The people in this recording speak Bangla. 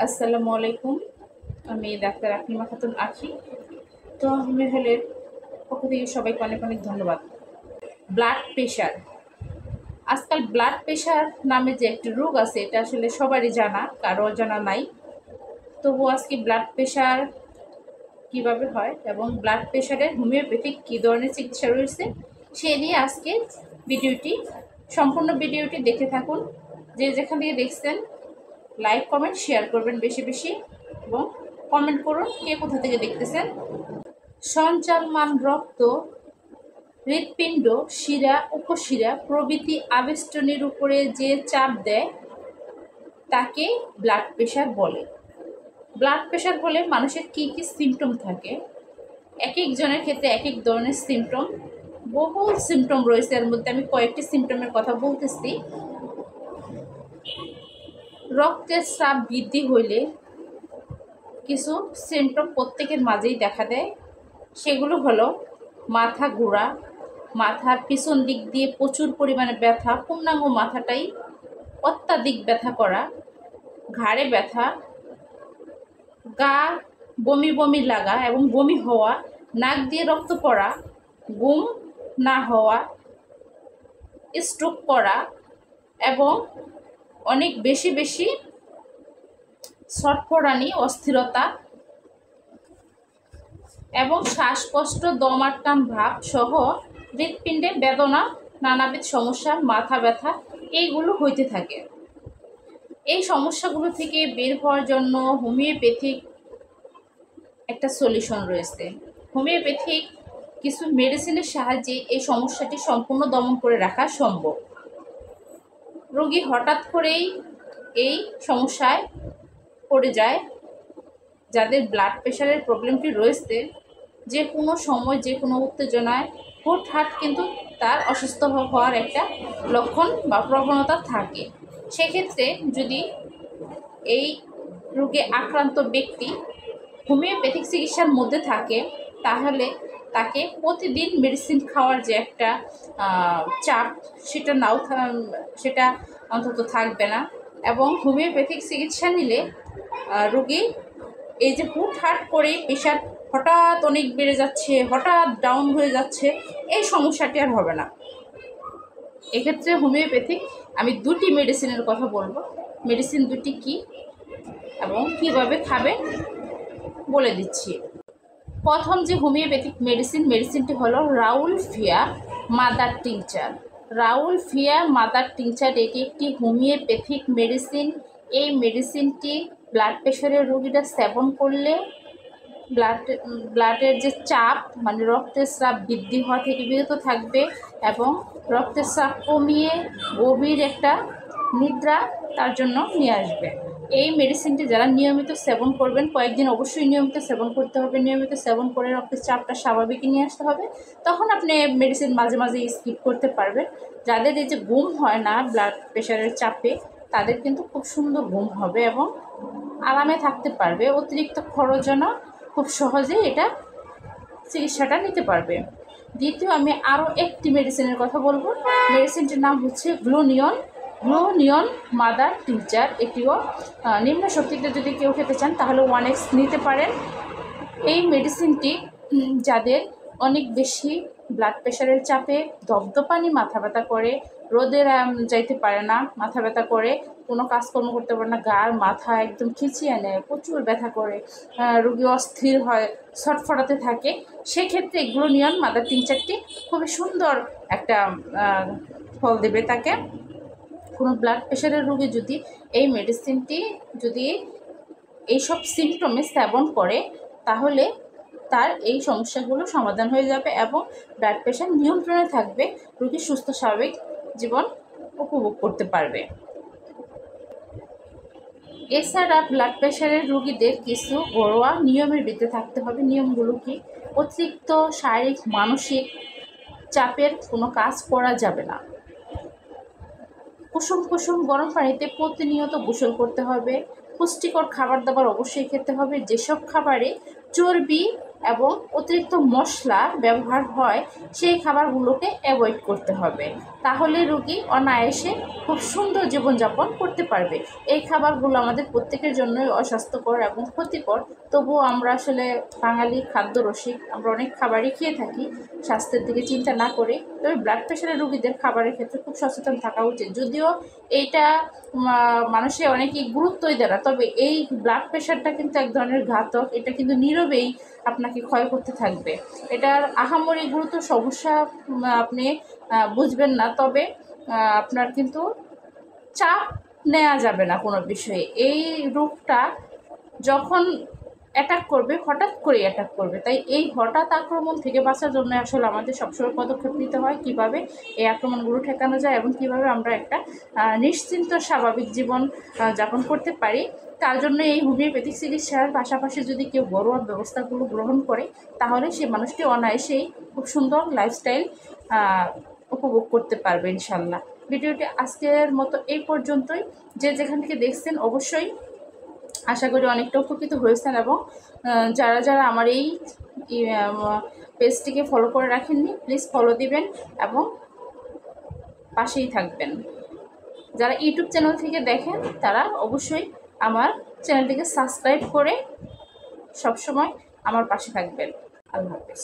আসসালামু আলাইকুম। আমি ডাক্তার আকলিমা খাতুন আখি। তো আমি হলের পক্ষ থেকে সবাইকে অনেক অনেক ধন্যবাদ। ব্লাড প্রেশার, আজকাল ব্লাড প্রেশার নামে যে একটি রোগ আছে এটা আসলে সবারই জানা, কারো অজানা নাই। তবু আজকে ব্লাড প্রেশার কিভাবে হয় এবং ব্লাড প্রেশারের হোমিওপ্যাথিক কী ধরনের চিকিৎসা রয়েছে সে নিয়ে আজকে ভিডিওটি, সম্পূর্ণ ভিডিওটি দেখে থাকুন। যে যেখান থেকে দেখছেন লাইক কমেন্ট শেয়ার করবেন বেশি বেশি, এবং কমেন্ট করুন কে কোথা থেকে দেখতেছেন। সঞ্চালমান রক্ত, হৃৎপিণ্ড, শিরা, উপশিরা প্রভৃতি আবেষ্টনীর উপরে যে চাপ দেয় তাকে ব্লাড প্রেশার বলে। ব্লাড প্রেশার হলে মানুষের কী কী সিমটম থাকে, এক একজনের ক্ষেত্রে এক এক ধরনের সিমটম, বহু সিমটম রয়েছে। এর মধ্যে আমি কয়েকটি সিমটমের কথা বলতেছি। রক্তের চাপ বৃদ্ধি হইলে কিছু সিমটম প্রত্যেকের মাঝেই দেখা দেয়। সেগুলো হলো মাথা ঘোরা, মাথার পিছন দিক দিয়ে প্রচুর পরিমাণে ব্যথা, পূর্ণাঙ্গ মাথাটাই অত্যাধিক ব্যথা করা, ঘাড়ে ব্যথা, গা বমি বমি লাগা এবং বমি হওয়া, নাক দিয়ে রক্ত পড়া, ঘুম না হওয়া, স্ট্রোক করা এবং অনেক বেশি বেশি ছটফটানি, অস্থিরতা এবং শ্বাসকষ্ট, দম আটকান ভাব সহ হৃৎপিণ্ডে বেদনা, নানাবিধ সমস্যা, মাথা ব্যথা এইগুলো হইতে থাকে। এই সমস্যাগুলো থেকে বের হওয়ার জন্য হোমিওপ্যাথিক একটা সলিউশন রয়েছে। হোমিওপ্যাথিক কিছু মেডিসিনের সাহায্যে এই সমস্যাটি সম্পূর্ণ দমন করে রাখা সম্ভব। রোগী হঠাৎ করেই এই সমস্যায় পড়ে যায়, যাদের ব্লাড প্রেশারের প্রবলেমটি রয়েছে, যে কোনো সময় যে কোনো উত্তেজনায় হুটহাট কিন্তু তার অসুস্থ হওয়ার একটা লক্ষণ বা প্রবণতা থাকে। সেক্ষেত্রে যদি এই রোগে আক্রান্ত ব্যক্তি হোমিওপ্যাথিক চিকিৎসার মধ্যে থাকে, তাহলে তাকে প্রতিদিন মেডিসিন খাওয়ার যে একটা চাপ সেটা অন্তত থাকবে না। এবং হোমিওপ্যাথিক চিকিৎসা নিলে রোগী এই যে হুটহাট করে প্রেশার হঠাৎ অনেক বেড়ে যাচ্ছে, হঠাৎ ডাউন হয়ে যাচ্ছে, এই সমস্যাটি আর হবে না। এক্ষেত্রে হোমিওপ্যাথিক আমি দুটি মেডিসিনের কথা বলবো। মেডিসিন দুটি কি এবং কিভাবে খাবে বলে দিচ্ছি। প্রথম যে হোমিওপ্যাথিক মেডিসিনটি হলো রাউলফিয়া মাদার টিংচার। রাউলফিয়া মাদার টিংচার এটি একটি হোমিওপ্যাথিক মেডিসিন। এই মেডিসিনটি ব্লাড প্রেশারের রোগীরা সেবন করলে ব্লাডের যে চাপ, মানে রক্তের চাপ বৃদ্ধি হওয়া থেকে বিরত থাকবে এবং রক্তের চাপ কমিয়ে গভীর একটা নিদ্রা তার জন্য নিয়ে আসবে। এই মেডিসিনটি যারা নিয়মিত সেবন করবেন, কয়েকদিন অবশ্যই নিয়মিত সেবন করতে হবে। নিয়মিত সেবন করে রক্তের চাপটা স্বাভাবিকই নিয়ে আসতে হবে, তখন আপনি মেডিসিন মাঝে মাঝে স্কিপ করতে পারবেন। যাদের এই যে ঘুম হয় না ব্লাড প্রেশারের চাপে, তাদের কিন্তু খুব সুন্দর ঘুম হবে এবং আরামে থাকতে পারবে। অতিরিক্ত খরচও না, খুব সহজেই এটা চিকিৎসাটা নিতে পারবে। দ্বিতীয় আমি আরও একটি মেডিসিনের কথা বলবো। মেডিসিনটির নাম হচ্ছে গ্লুনিয়ন মাদার টিংচার। এটিও নিম্ন শক্তিতে যদি কেউ খেতে চান তাহলে 1x নিতে পারেন। এই মেডিসিনটি যাদের অনেক বেশি ব্লাড প্রেশারের চাপে দপদপানি মাথা ব্যথা করে, রোদে যাইতে পারে না, মাথা ব্যথা করে, কোনো কাজকর্ম করতে পারে না, গার মাথা একদম খিচিয়ে নেয়, প্রচুর ব্যথা করে, রোগী অস্থির হয়, ছটফটাতে থাকে, সেক্ষেত্রে গ্লুনিয়ন মাদার টিংচারটি খুবই সুন্দর একটা ফল দেবে তাকে। কোনো ব্লাড প্রেশারের রোগী যদি এই মেডিসিনটি যদি এইসব সিমটমে সেবন করে, তাহলে তার এই সমস্যাগুলো সমাধান হয়ে যাবে এবং ব্লাড প্রেশার নিয়ন্ত্রণে থাকবে, রোগী সুস্থ স্বাভাবিক জীবন উপভোগ করতে পারবে। এছাড়া ব্লাড প্রেশারের রোগীদের কিছু ঘরোয়া নিয়মের ভিতরে থাকতে হবে। নিয়মগুলো কি? অতিরিক্ত শারীরিক মানসিক চাপের কোনো কাজ করা যাবে না। কুসুম কুসুম গরম পানিতে প্রতিনিয়ত গোসল করতে হবে। পুষ্টিকর খাবার দাবার অবশ্যই খেতে হবে। যেসব খাবারে চর্বি এবং অতিরিক্ত মশলা ব্যবহার হয় সেই খাবারগুলোকে অ্যাভয়েড করতে হবে। তাহলে রোগী অনায়াসে খুব সুন্দর জীবনযাপন করতে পারবে। এই খাবারগুলো আমাদের প্রত্যেকের জন্যই অস্বাস্থ্যকর এবং ক্ষতিকর, তবুও আমরা আসলে বাঙালি খাদ্য রসিক, আমরা অনেক খাবারই খেয়ে থাকি স্বাস্থ্যের দিকে চিন্তা না করে। তবে ব্লাড প্রেশারের রোগীদের খাবারের ক্ষেত্রে খুব সচেতন থাকা উচিত। যদিও এইটা মানুষে অনেকেই গুরুত্বই দেয় না, তবে এই ব্লাড প্রেশারটা কিন্তু এক ধরনের ঘাতক। এটা কিন্তু নীরবেই আপনাকে ক্ষয় করতে থাকবে। এটার আহামরি গুরুত্ব সমস্যা আপনি বুঝবেন না, তবে আপনার কিন্তু চাপ নেওয়া যাবে না কোনো বিষয়ে। এই রোগটা যখন অ্যাটাক করবে, হঠাৎ করে অ্যাটাক করবে, তাই এই হঠাৎ আক্রমণ থেকে বাঁচার জন্য আসলে আমাদের সবসময় পদক্ষেপ নিতে হয় কীভাবে এই আক্রমণগুলো ঠেকানো যায় এবং কীভাবে আমরা একটা নিশ্চিন্ত স্বাভাবিক জীবন যাপন করতে পারি। তার জন্য এই হোমিওপ্যাথিক চিকিৎসার পাশাপাশি যদি কেউ ঘরোয়া ব্যবস্থাগুলো গ্রহণ করে, তাহলে সে মানুষটি অনায়াসেই খুব সুন্দর লাইফস্টাইল উপভোগ করতে পারবে ইনশাল্লাহ। ভিডিওটি আজকের মতো এই পর্যন্তই। যে যেখান থেকে দেখছেন অবশ্যই আশা করি অনেকটা উপকৃত হয়েছেন, এবং যারা যারা আমার এই পেজটিকে ফলো করে রাখেননি প্লিজ ফলো দিবেন এবং পাশেই থাকবেন। যারা ইউটিউব চ্যানেল থেকে দেখেন তারা অবশ্যই আমার চ্যানেলটিকে সাবস্ক্রাইব করে সবসময় আমার পাশে থাকবেন। আল্লাহ হাফেজ।